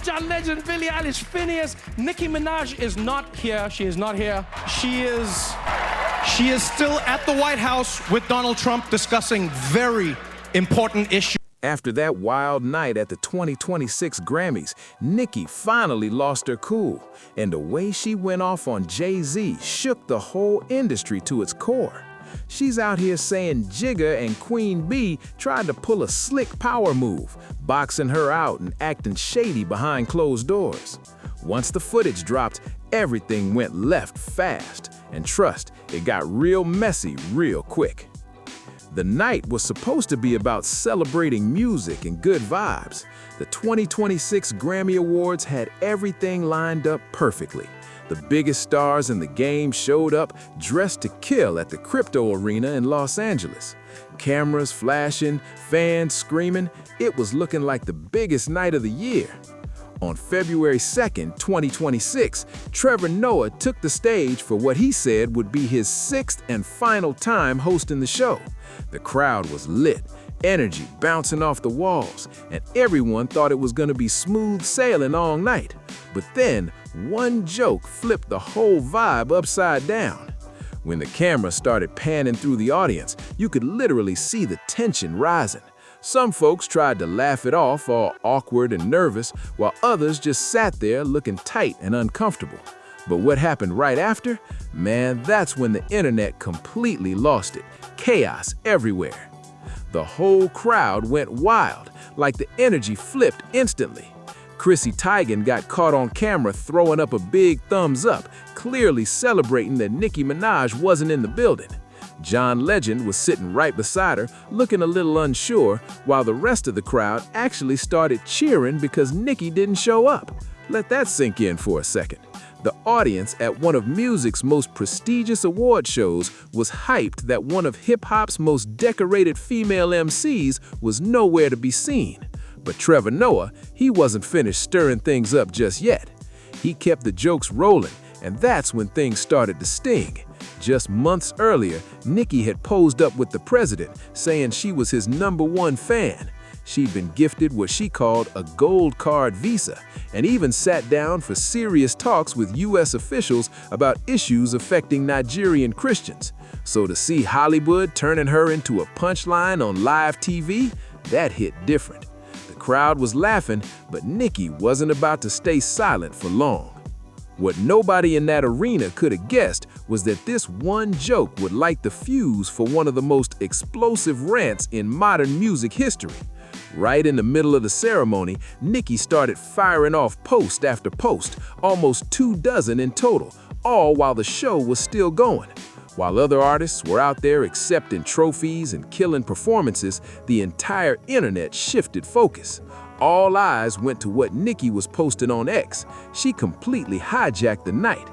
John Legend, Billie Eilish, Phineas. Nicki Minaj is not here. She is not here. She is still at the White House with Donald Trump discussing very important issues. After that wild night at the 2026 Grammys, Nicki finally lost her cool, and the way she went off on Jay Z shook the whole industry to its core. She's out here saying Jigga and Queen Bee tried to pull a slick power move, boxing her out and acting shady behind closed doors. Once the footage dropped, everything went left fast, and trust, it got real messy real quick. The night was supposed to be about celebrating music and good vibes. The 2026 Grammy Awards had everything lined up perfectly. The biggest stars in the game showed up dressed to kill at the Crypto Arena in Los Angeles. Cameras flashing, fans screaming, it was looking like the biggest night of the year. On February 2nd, 2026, Trevor Noah took the stage for what he said would be his 6th and final time hosting the show. The crowd was lit, energy bouncing off the walls, and everyone thought it was going to be smooth sailing all night. But then, one joke flipped the whole vibe upside down. When the camera started panning through the audience, you could literally see the tension rising. Some folks tried to laugh it off, all awkward and nervous, while others just sat there looking tight and uncomfortable. But what happened right after? Man, that's when the internet completely lost it. Chaos everywhere. The whole crowd went wild, like the energy flipped instantly. Chrissy Teigen got caught on camera throwing up a big thumbs up, clearly celebrating that Nicki Minaj wasn't in the building. John Legend was sitting right beside her, looking a little unsure, while the rest of the crowd actually started cheering because Nicki didn't show up. Let that sink in for a second. The audience at one of music's most prestigious award shows was hyped that one of hip-hop's most decorated female MCs was nowhere to be seen. But Trevor Noah, he wasn't finished stirring things up just yet. He kept the jokes rolling, and that's when things started to sting. Just months earlier, Nicki had posed up with the president, saying she was his #1 fan. She'd been gifted what she called a gold card visa, and even sat down for serious talks with U.S. officials about issues affecting Nigerian Christians. So to see Hollywood turning her into a punchline on live TV, that hit different. The crowd was laughing, but Nicki wasn't about to stay silent for long. What nobody in that arena could have guessed was that this one joke would light the fuse for one of the most explosive rants in modern music history. Right in the middle of the ceremony, Nicki started firing off post after post, almost 24 in total, all while the show was still going. While other artists were out there accepting trophies and killing performances, the entire internet shifted focus. All eyes went to what Nicki was posting on X. She completely hijacked the night.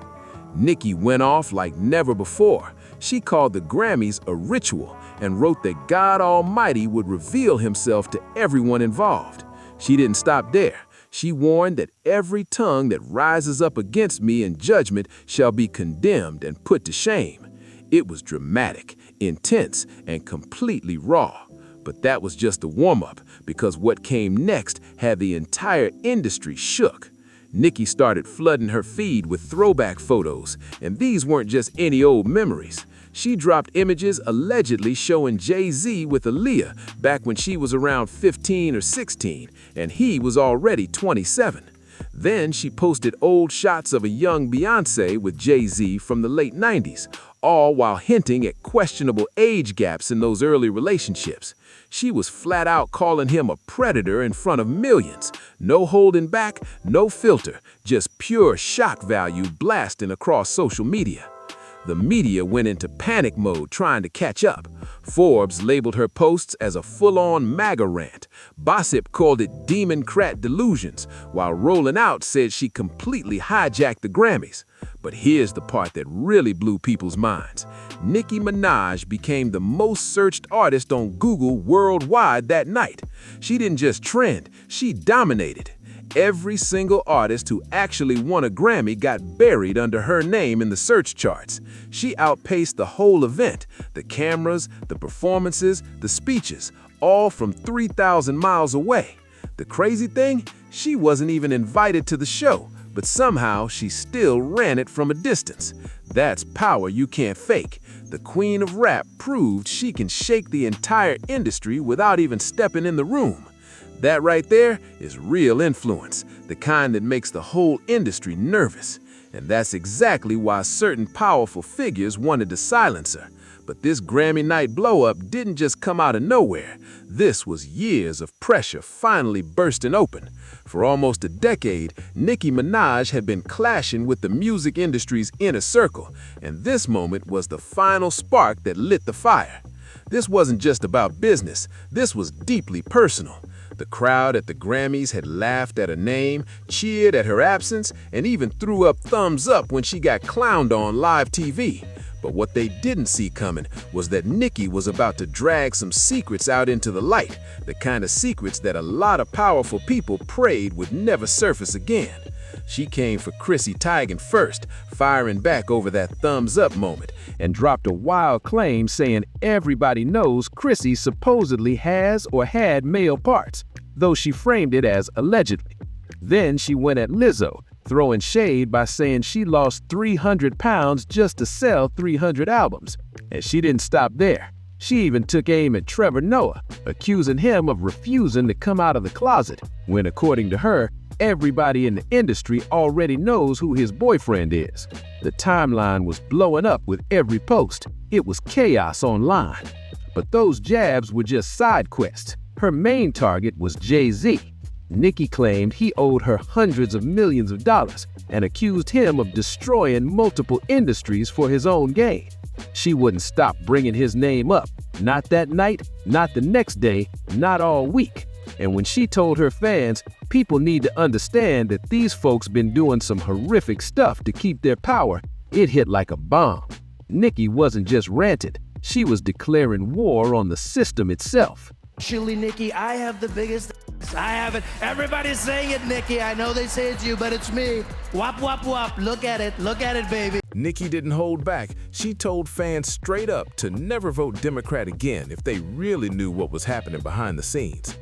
Nicki went off like never before. She called the Grammys a ritual and wrote that God Almighty would reveal himself to everyone involved. She didn't stop there. She warned that every tongue that rises up against me in judgment shall be condemned and put to shame. It was dramatic, intense, and completely raw. But that was just the warm-up, because what came next had the entire industry shook. Nicki started flooding her feed with throwback photos, and these weren't just any old memories. She dropped images allegedly showing Jay Z with Aaliyah back when she was around 15 or 16, and he was already 27. Then she posted old shots of a young Beyoncé with Jay Z from the late 90s, all while hinting at questionable age gaps in those early relationships. She was flat out calling him a predator in front of millions. No holding back, no filter, just pure shock value blasting across social media. The media went into panic mode trying to catch up. Forbes labeled her posts as a full-on MAGA rant. Gossip called it Democrat delusions, while Rolling Out said she completely hijacked the Grammys. But here's the part that really blew people's minds. Nicki Minaj became the most searched artist on Google worldwide that night. She didn't just trend, she dominated. Every single artist who actually won a Grammy got buried under her name in the search charts. She outpaced the whole event, the cameras, the performances, the speeches, all from 3,000 miles away. The crazy thing? She wasn't even invited to the show, but somehow she still ran it from a distance. That's power you can't fake. The queen of rap proved she can shake the entire industry without even stepping in the room. That right there is real influence, the kind that makes the whole industry nervous. And that's exactly why certain powerful figures wanted to silence her. But this Grammy night blow-up didn't just come out of nowhere. This was years of pressure finally bursting open. For almost a decade, Nicki Minaj had been clashing with the music industry's inner circle, and this moment was the final spark that lit the fire. This wasn't just about business, this was deeply personal. The crowd at the Grammys had laughed at her name, cheered at her absence, and even threw up thumbs up when she got clowned on live TV. But what they didn't see coming was that Nicki was about to drag some secrets out into the light, the kind of secrets that a lot of powerful people prayed would never surface again. She came for Chrissy Teigen first, firing back over that thumbs up moment, and dropped a wild claim saying everybody knows Chrissy supposedly has or had male parts, though she framed it as allegedly. Then she went at Lizzo, throwing shade by saying she lost 300 pounds just to sell 300 albums. And she didn't stop there. She even took aim at Trevor Noah, accusing him of refusing to come out of the closet, when according to her, everybody in the industry already knows who his boyfriend is. The timeline was blowing up with every post. It was chaos online. But those jabs were just side quests. Her main target was Jay Z. Nicki claimed he owed her hundreds of millions of dollars and accused him of destroying multiple industries for his own gain. She wouldn't stop bringing his name up, not that night, not the next day, not all week. And when she told her fans, people need to understand that these folks been doing some horrific stuff to keep their power, it hit like a bomb. Nicki wasn't just ranting, she was declaring war on the system itself. Chili Nicki, I have the biggest I have it. Everybody's saying it, Nicki. I know they say it's you, but it's me. Wop, wop, wop. Look at it, baby. Nicki didn't hold back. She told fans straight up to never vote Democrat again if they really knew what was happening behind the scenes.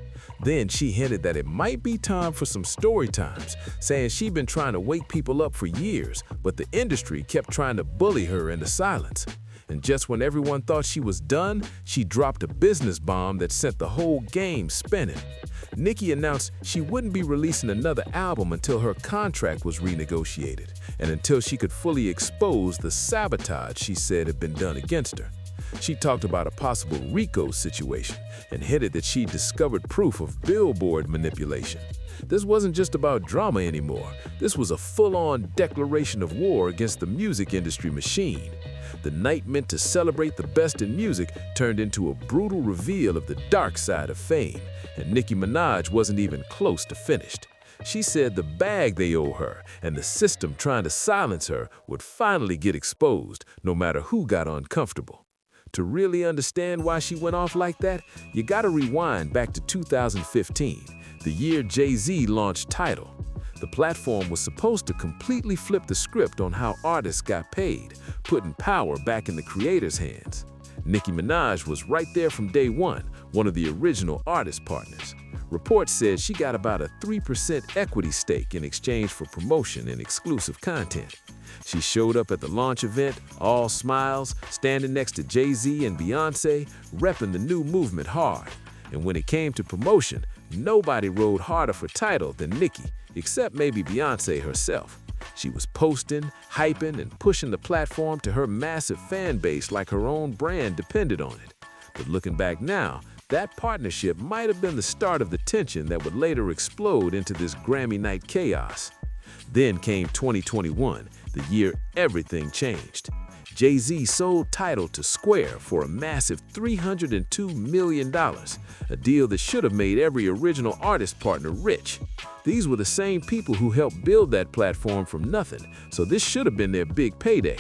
Then she hinted that it might be time for some story times, saying she'd been trying to wake people up for years, but the industry kept trying to bully her into silence. And just when everyone thought she was done, she dropped a business bomb that sent the whole game spinning. Nicki announced she wouldn't be releasing another album until her contract was renegotiated, and until she could fully expose the sabotage she said had been done against her. She talked about a possible RICO situation and hinted that she discovered proof of Billboard manipulation. This wasn't just about drama anymore. This was a full-on declaration of war against the music industry machine. The night meant to celebrate the best in music turned into a brutal reveal of the dark side of fame, and Nicki Minaj wasn't even close to finished. She said the bag they owe her and the system trying to silence her would finally get exposed, no matter who got uncomfortable. To really understand why she went off like that, you gotta rewind back to 2015, the year Jay Z launched Tidal. The platform was supposed to completely flip the script on how artists got paid, putting power back in the creators' hands. Nicki Minaj was right there from day one of the original artist partners. Reports said she got about a 3% equity stake in exchange for promotion and exclusive content. She showed up at the launch event, all smiles, standing next to Jay Z and Beyoncé, repping the new movement hard. And when it came to promotion, nobody rode harder for Tidal than Nicki, except maybe Beyoncé herself. She was posting, hyping, and pushing the platform to her massive fan base like her own brand depended on it. But looking back now, that partnership might have been the start of the tension that would later explode into this Grammy night chaos. Then came 2021, the year everything changed. Jay Z sold Tidal to Square for a massive $302 million, a deal that should have made every original artist partner rich. These were the same people who helped build that platform from nothing, so this should have been their big payday.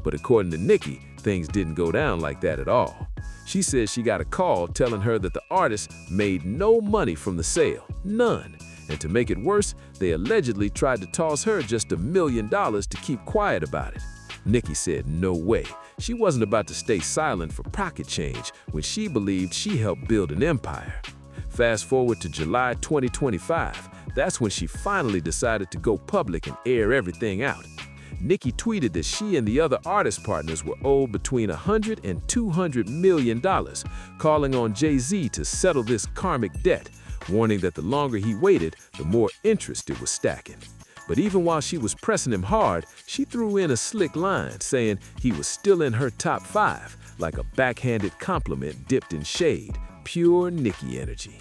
But according to Nicki, things didn't go down like that at all. She says she got a call telling her that the artist made no money from the sale, none. And to make it worse, they allegedly tried to toss her just $1 million to keep quiet about it. Nicki said no way. She wasn't about to stay silent for pocket change when she believed she helped build an empire. Fast forward to July 2025, That's when she finally decided to go public and air everything out. Nicki tweeted that she and the other artist partners were owed between $100 and $200 million, calling on Jay Z to settle this karmic debt, warning that the longer he waited, the more interest it was stacking. But even while she was pressing him hard, she threw in a slick line saying he was still in her top 5, like a backhanded compliment dipped in shade, pure Nicki energy.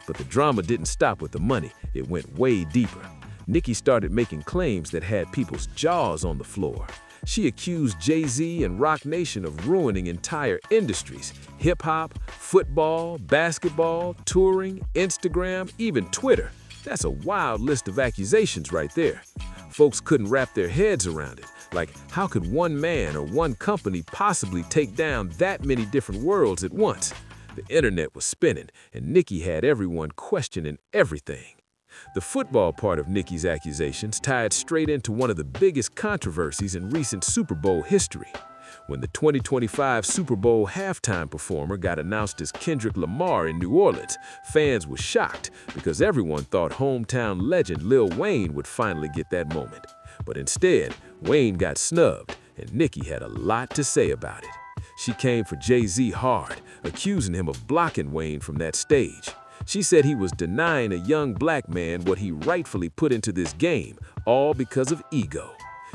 But the drama didn't stop with the money, it went way deeper. Nicki started making claims that had people's jaws on the floor. She accused Jay Z and Roc Nation of ruining entire industries: hip-hop, football, basketball, touring, Instagram, even Twitter. That's a wild list of accusations right there. Folks couldn't wrap their heads around it. Like, how could one man or one company possibly take down that many different worlds at once? The internet was spinning, and Nicki had everyone questioning everything. The football part of Nicki's accusations tied straight into one of the biggest controversies in recent Super Bowl history. When the 2025 Super Bowl halftime performer got announced as Kendrick Lamar in New Orleans, fans were shocked because everyone thought hometown legend Lil Wayne would finally get that moment. But instead, Wayne got snubbed, and Nicki had a lot to say about it. She came for Jay Z hard, accusing him of blocking Wayne from that stage. She said he was denying a young black man what he rightfully put into this game, all because of ego.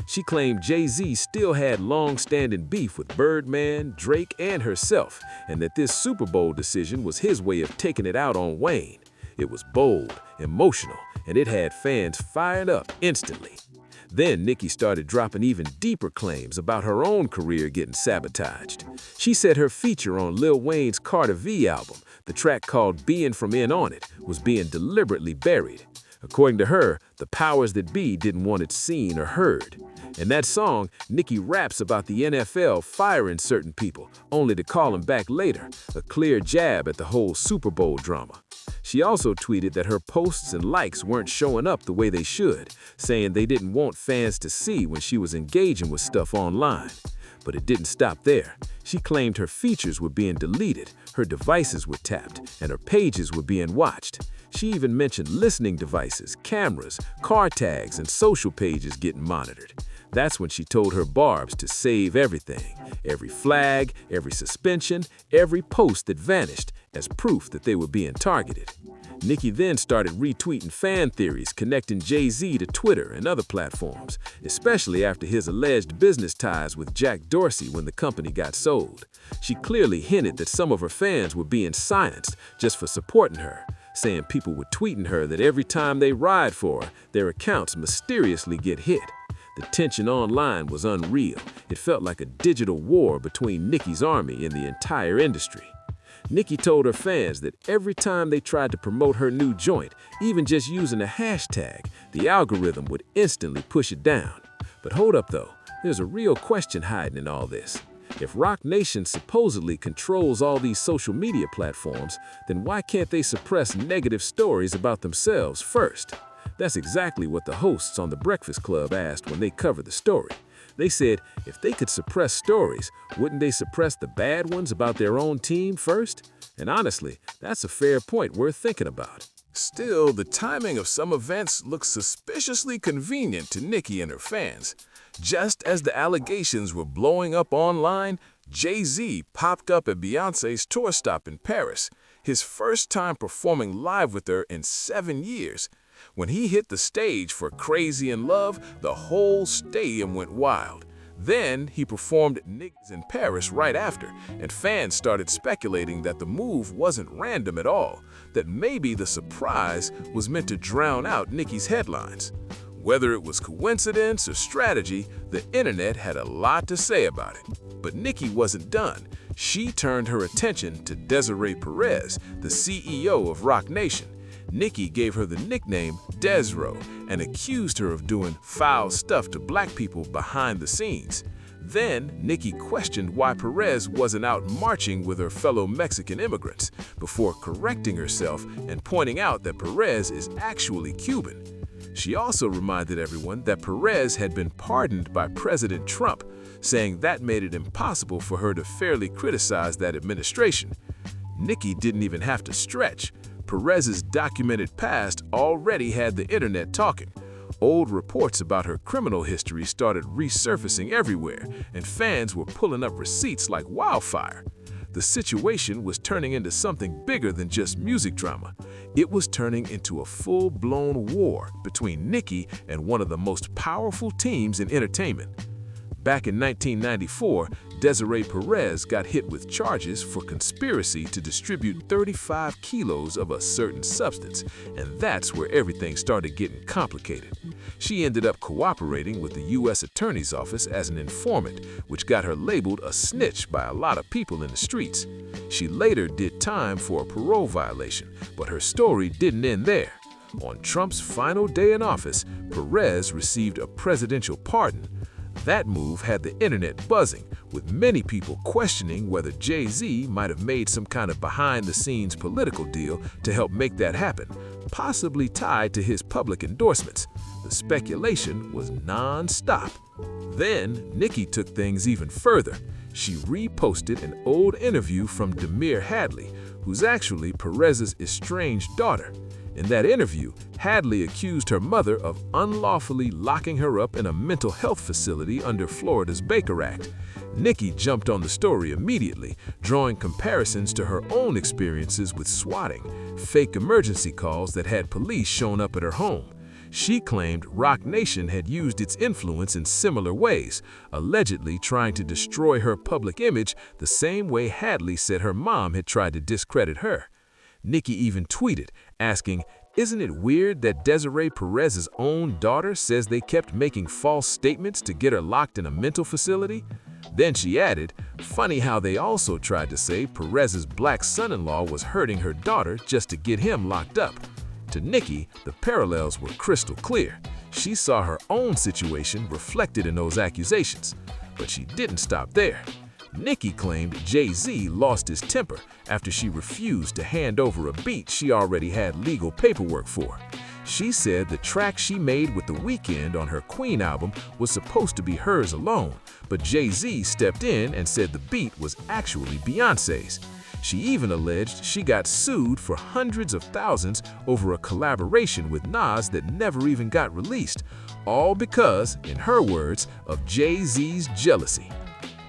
She claimed Jay Z still had long-standing beef with Birdman, Drake, and herself, and that this Super Bowl decision was his way of taking it out on Wayne. It was bold, emotional, and it had fans fired up instantly. Then Nicki started dropping even deeper claims about her own career getting sabotaged. She said her feature on Lil Wayne's Carter V album, the track called Being From In On It, was being deliberately buried. According to her, the powers that be didn't want it seen or heard. In that song, Nicki raps about the NFL firing certain people, only to call them back later, a clear jab at the whole Super Bowl drama. She also tweeted that her posts and likes weren't showing up the way they should, saying they didn't want fans to see when she was engaging with stuff online. But it didn't stop there. She claimed her features were being deleted, her devices were tapped, and her pages were being watched. She even mentioned listening devices, cameras, car tags, and social pages getting monitored. That's when she told her Barbz to save everything, every flag, every suspension, every post that vanished, as proof that they were being targeted. Nicki then started retweeting fan theories connecting Jay Z to Twitter and other platforms, especially after his alleged business ties with Jack Dorsey when the company got sold. She clearly hinted that some of her fans were being silenced just for supporting her, saying people were tweeting her that every time they ride for her, their accounts mysteriously get hit. The tension online was unreal. It felt like a digital war between Nicki's army and the entire industry. Nicki told her fans that every time they tried to promote her new joint, even just using a hashtag, the algorithm would instantly push it down. But hold up though, there's a real question hiding in all this. If Roc Nation supposedly controls all these social media platforms, then why can't they suppress negative stories about themselves first? That's exactly what the hosts on The Breakfast Club asked when they covered the story. They said if they could suppress stories, wouldn't they suppress the bad ones about their own team first? And honestly, that's a fair point worth thinking about. Still, the timing of some events looks suspiciously convenient to Nicki and her fans. Just as the allegations were blowing up online, Jay Z popped up at Beyoncé's tour stop in Paris, his first time performing live with her in 7 years. When he hit the stage for Crazy in Love, the whole stadium went wild. Then he performed Niggas in Paris right after, and fans started speculating that the move wasn't random at all, that maybe the surprise was meant to drown out Nicki's headlines. Whether it was coincidence or strategy, the internet had a lot to say about it. But Nicki wasn't done. She turned her attention to Desiree Perez, the CEO of Roc Nation. Nicki gave her the nickname Desro and accused her of doing foul stuff to black people behind the scenes. Then, Nicki questioned why Perez wasn't out marching with her fellow Mexican immigrants, before correcting herself and pointing out that Perez is actually Cuban. She also reminded everyone that Perez had been pardoned by President Trump, saying that made it impossible for her to fairly criticize that administration. Nicki didn't even have to stretch. Perez's documented past already had the internet talking. Old reports about her criminal history started resurfacing everywhere, and fans were pulling up receipts like wildfire. The situation was turning into something bigger than just music drama. It was turning into a full-blown war between Nicki and one of the most powerful teams in entertainment. Back in 1994, Desiree Perez got hit with charges for conspiracy to distribute 35 kilos of a certain substance, and that's where everything started getting complicated. She ended up cooperating with the U.S. Attorney's Office as an informant, which got her labeled a snitch by a lot of people in the streets. She later did time for a parole violation, but her story didn't end there. On Trump's final day in office, Perez received a presidential pardon. That move had the internet buzzing, with many people questioning whether Jay Z might have made some kind of behind-the-scenes political deal to help make that happen, possibly tied to his public endorsements. The speculation was non-stop. Then, Nicki took things even further. She reposted an old interview from Demir Hadley, who's actually Perez's estranged daughter. In that interview, Hadley accused her mother of unlawfully locking her up in a mental health facility under Florida's Baker Act. Nicki jumped on the story immediately, drawing comparisons to her own experiences with swatting, fake emergency calls that had police shown up at her home. She claimed Roc Nation had used its influence in similar ways, allegedly trying to destroy her public image the same way Hadley said her mom had tried to discredit her. Nicki even tweeted, asking, "Isn't it weird that Desiree Perez's own daughter says they kept making false statements to get her locked in a mental facility?" Then she added, "Funny how they also tried to say Perez's black son-in-law was hurting her daughter just to get him locked up." To Nicki, the parallels were crystal clear. She saw her own situation reflected in those accusations. But she didn't stop there. Nicki claimed Jay Z lost his temper after she refused to hand over a beat she already had legal paperwork for. She said the track she made with The Weeknd on her Queen album was supposed to be hers alone, but Jay Z stepped in and said the beat was actually Beyoncé's. She even alleged she got sued for hundreds of thousands over a collaboration with Nas that never even got released, all because, in her words, of Jay Z's jealousy.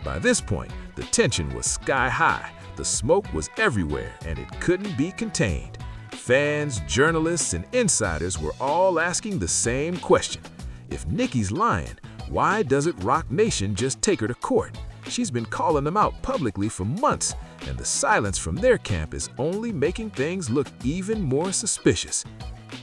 By this point, the tension was sky high, the smoke was everywhere, and it couldn't be contained. Fans, journalists, and insiders were all asking the same question. If Nicki's lying, why doesn't Roc Nation just take her to court? She's been calling them out publicly for months, and the silence from their camp is only making things look even more suspicious.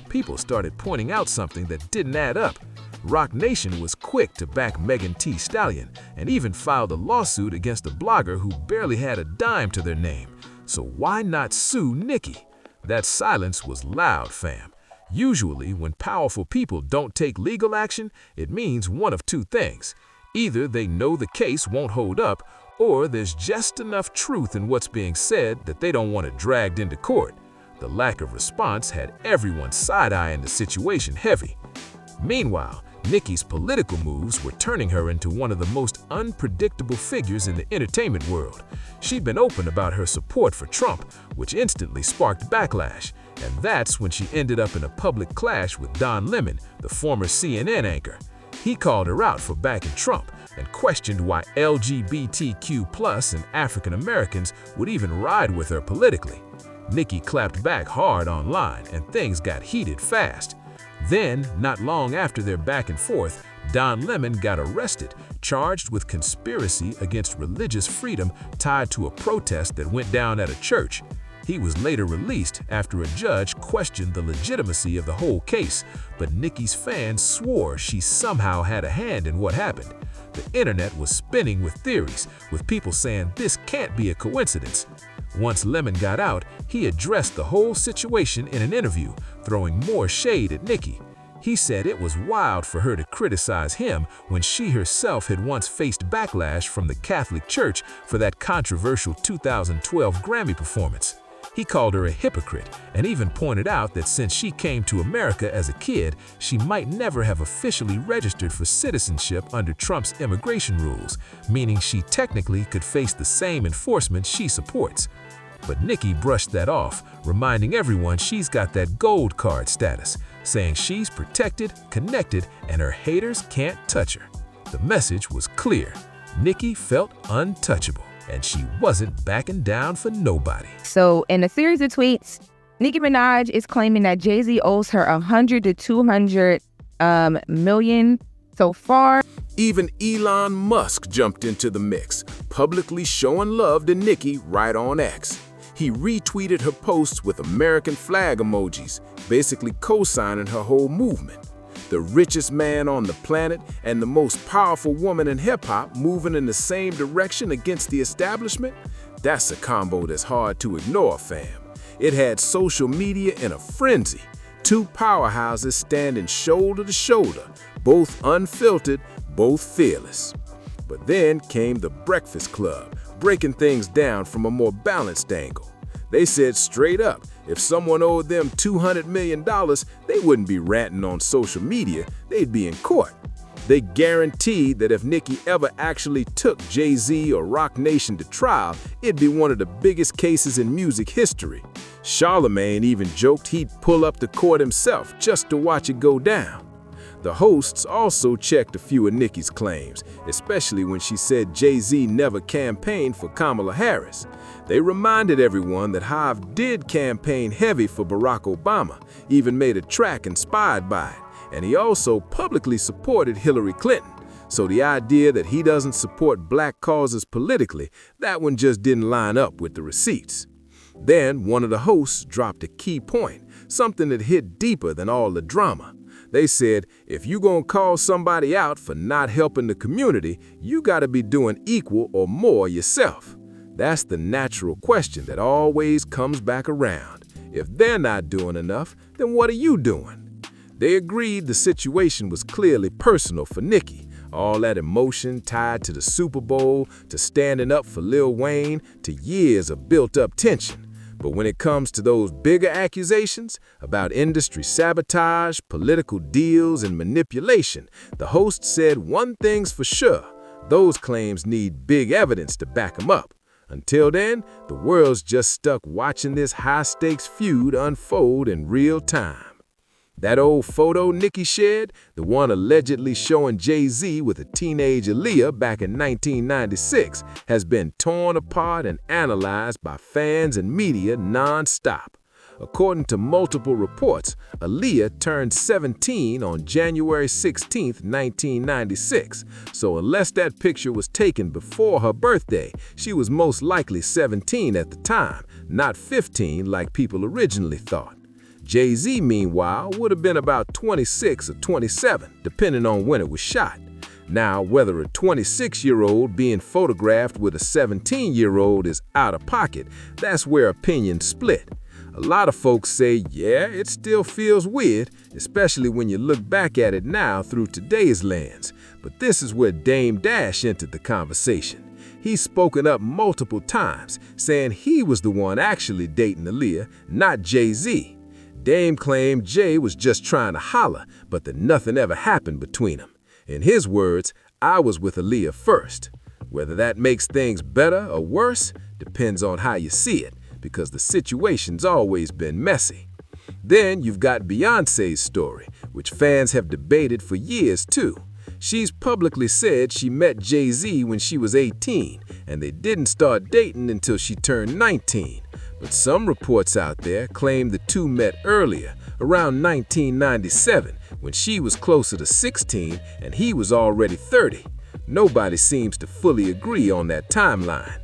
People started pointing out something that didn't add up. Roc Nation was quick to back Megan Thee Stallion and even filed a lawsuit against a blogger who barely had a dime to their name. So why not sue Nicki? That silence was loud, fam. Usually, when powerful people don't take legal action, it means one of two things. Either they know the case won't hold up, or there's just enough truth in what's being said that they don't want it dragged into court. The lack of response had everyone side-eyeing the situation heavy. Meanwhile, Nicki's political moves were turning her into one of the most unpredictable figures in the entertainment world. She'd been open about her support for Trump, which instantly sparked backlash, and that's when she ended up in a public clash with Don Lemon, the former CNN anchor. He called her out for backing Trump and questioned why LGBTQ+ and African Americans would even ride with her politically. Nicki clapped back hard online, and things got heated fast. Then, not long after their back and forth, Don Lemon got arrested, charged with conspiracy against religious freedom tied to a protest that went down at a church. He was later released after a judge questioned the legitimacy of the whole case, but Nicki's fans swore she somehow had a hand in what happened. The internet was spinning with theories, with people saying this can't be a coincidence. Once Lemon got out, he addressed the whole situation in an interview, throwing more shade at Nicki. He said it was wild for her to criticize him when she herself had once faced backlash from the Catholic Church for that controversial 2012 Grammy performance. He called her a hypocrite and even pointed out that since she came to America as a kid, she might never have officially registered for citizenship under Trump's immigration rules, meaning she technically could face the same enforcement she supports. But Nicki brushed that off, reminding everyone she's got that gold card status, saying she's protected, connected, and her haters can't touch her. The message was clear. Nicki felt untouchable, and she wasn't backing down for nobody. So in a series of tweets, Nicki Minaj is claiming that Jay Z owes her $100 to $200 million so far. Even Elon Musk jumped into the mix, publicly showing love to Nicki right on X. He retweeted her posts with American flag emojis, basically co-signing her whole movement. The richest man on the planet and the most powerful woman in hip-hop moving in the same direction against the establishment? That's a combo that's hard to ignore, fam. It had social media in a frenzy. Two powerhouses standing shoulder to shoulder, both unfiltered, both fearless. But then came the Breakfast Club, breaking things down from a more balanced angle. They said straight up, if someone owed them $200 million, they wouldn't be ranting on social media, they'd be in court. They guaranteed that if Nicki ever actually took Jay Z or Roc Nation to trial, it'd be one of the biggest cases in music history. Charlemagne even joked he'd pull up to court himself just to watch it go down. The hosts also checked a few of Nicki's claims, especially when she said Jay Z never campaigned for Kamala Harris. They reminded everyone that Hive did campaign heavy for Barack Obama, even made a track inspired by it, and he also publicly supported Hillary Clinton. So the idea that he doesn't support black causes politically, that one just didn't line up with the receipts. Then one of the hosts dropped a key point, something that hit deeper than all the drama. They said, if you gonna call somebody out for not helping the community, you gotta be doing equal or more yourself. That's the natural question that always comes back around. If they're not doing enough, then what are you doing? They agreed the situation was clearly personal for Nicki. All that emotion tied to the Super Bowl, to standing up for Lil Wayne, to years of built-up tension. But when it comes to those bigger accusations about industry sabotage, political deals, and manipulation, the host said one thing's for sure: those claims need big evidence to back them up. Until then, the world's just stuck watching this high-stakes feud unfold in real time. That old photo Nicki shared, the one allegedly showing Jay Z with a teenage Aaliyah back in 1996, has been torn apart and analyzed by fans and media non-stop. According to multiple reports, Aaliyah turned 17 on January 16, 1996, so unless that picture was taken before her birthday, she was most likely 17 at the time, not 15 like people originally thought. Jay Z, meanwhile, would have been about 26 or 27, depending on when it was shot. Now, whether a 26-year-old being photographed with a 17-year-old is out of pocket, that's where opinions split. A lot of folks say, yeah, it still feels weird, especially when you look back at it now through today's lens. But this is where Dame Dash entered the conversation. He's spoken up multiple times, saying he was the one actually dating Aaliyah, not Jay Z. Dame claimed Jay was just trying to holler, but that nothing ever happened between them. In his words, I was with Aaliyah first. Whether that makes things better or worse depends on how you see it, because the situation's always been messy. Then you've got Beyoncé's story, which fans have debated for years too. She's publicly said she met Jay Z when she was 18, and they didn't start dating until she turned 19. But some reports out there claim the two met earlier, around 1997, when she was closer to 16 and he was already 30. Nobody seems to fully agree on that timeline.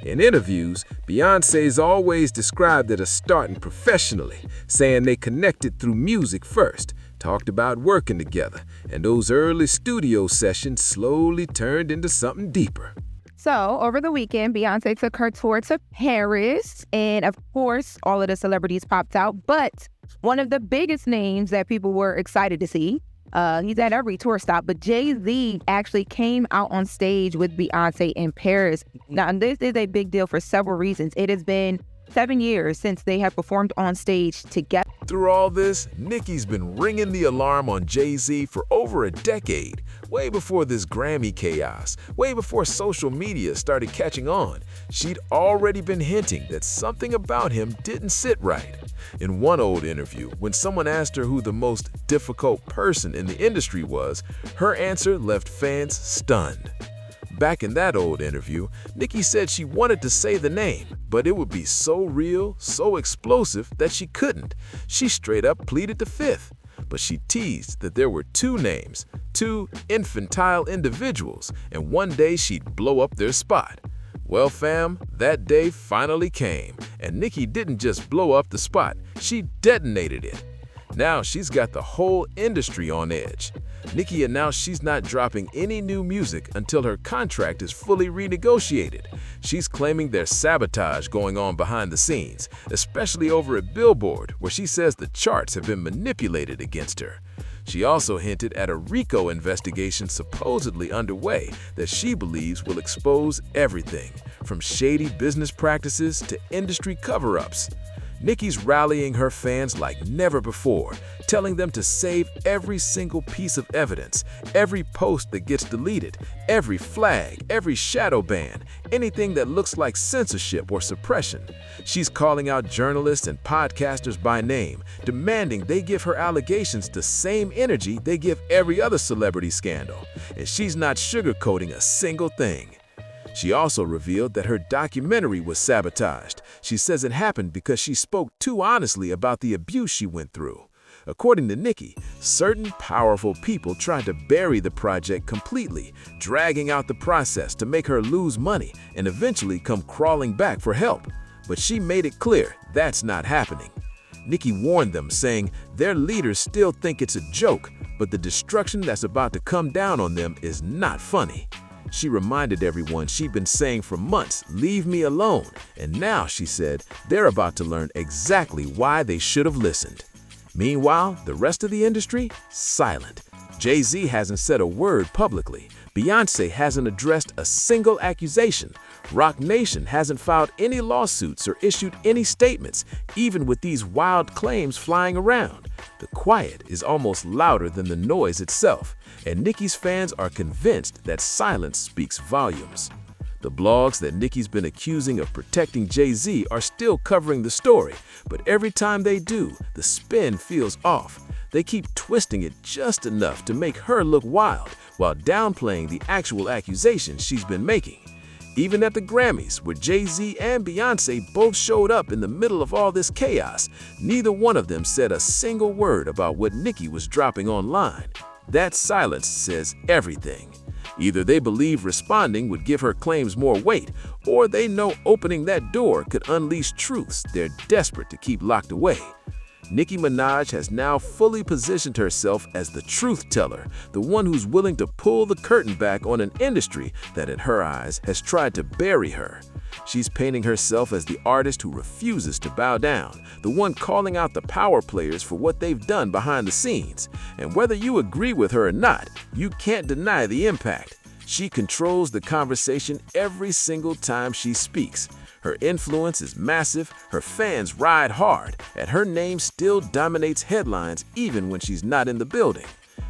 In interviews, Beyoncé's always described it as starting professionally, saying they connected through music first, talked about working together, and those early studio sessions slowly turned into something deeper. So over the weekend, Beyoncé took her tour to Paris, and of course, all of the celebrities popped out, but one of the biggest names that people were excited to see, he's at every tour stop, but Jay Z actually came out on stage with Beyoncé in Paris. Now, this is a big deal for several reasons. It has been 7 years since they have performed on stage together. Through all this, Nicki's been ringing the alarm on Jay Z for over a decade, way before this Grammy chaos, way before social media started catching on. She'd already been hinting that something about him didn't sit right. In one old interview, when someone asked her who the most difficult person in the industry was, her answer left fans stunned. Back in that old interview, Nicki said she wanted to say the name, but it would be so real, so explosive that she couldn't. She straight up pleaded the fifth. But she teased that there were two names, two infantile individuals, and one day she'd blow up their spot. Well, fam, that day finally came, and Nicki didn't just blow up the spot, she detonated it. Now she's got the whole industry on edge. Nicki announced she's not dropping any new music until her contract is fully renegotiated. She's claiming there's sabotage going on behind the scenes, especially over at Billboard, where she says the charts have been manipulated against her. She also hinted at a RICO investigation supposedly underway that she believes will expose everything, from shady business practices to industry cover-ups. Nicki's rallying her fans like never before, telling them to save every single piece of evidence, every post that gets deleted, every flag, every shadow ban, anything that looks like censorship or suppression. She's calling out journalists and podcasters by name, demanding they give her allegations the same energy they give every other celebrity scandal. And she's not sugarcoating a single thing. She also revealed that her documentary was sabotaged. She says it happened because she spoke too honestly about the abuse she went through. According to Nicki, certain powerful people tried to bury the project completely, dragging out the process to make her lose money and eventually come crawling back for help. But she made it clear that's not happening. Nicki warned them, saying their leaders still think it's a joke, but the destruction that's about to come down on them is not funny. She reminded everyone she'd been saying for months, "Leave me alone," and now, she said, they're about to learn exactly why they should have listened. Meanwhile, the rest of the industry? Silent. Jay Z hasn't said a word publicly. Beyoncé hasn't addressed a single accusation. Roc Nation hasn't filed any lawsuits or issued any statements, even with these wild claims flying around. The quiet is almost louder than the noise itself, and Nicki's fans are convinced that silence speaks volumes. The blogs that Nicki's been accusing of protecting Jay Z are still covering the story, but every time they do, the spin feels off. They keep twisting it just enough to make her look wild, while downplaying the actual accusations she's been making. Even at the Grammys, where Jay Z and Beyoncé both showed up in the middle of all this chaos, neither one of them said a single word about what Nicki was dropping online. That silence says everything. Either they believe responding would give her claims more weight, or they know opening that door could unleash truths they're desperate to keep locked away. Nicki Minaj has now fully positioned herself as the truth teller, the one who's willing to pull the curtain back on an industry that, in her eyes, has tried to bury her. She's painting herself as the artist who refuses to bow down, the one calling out the power players for what they've done behind the scenes. And whether you agree with her or not, you can't deny the impact. She controls the conversation every single time she speaks. Her influence is massive, her fans ride hard, and her name still dominates headlines even when she's not in the building.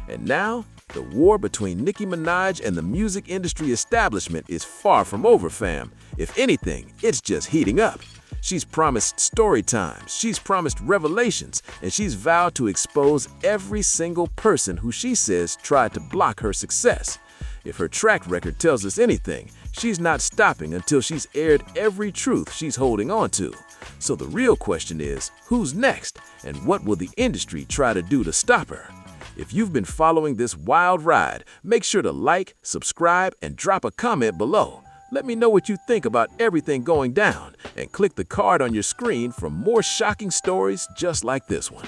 And now, the war between Nicki Minaj and the music industry establishment is far from over, fam. If anything, it's just heating up. She's promised story times, she's promised revelations, and she's vowed to expose every single person who she says tried to block her success. If her track record tells us anything, she's not stopping until she's aired every truth she's holding on to. So the real question is, who's next, and what will the industry try to do to stop her? If you've been following this wild ride, make sure to like, subscribe, and drop a comment below. Let me know what you think about everything going down, and click the card on your screen for more shocking stories just like this one.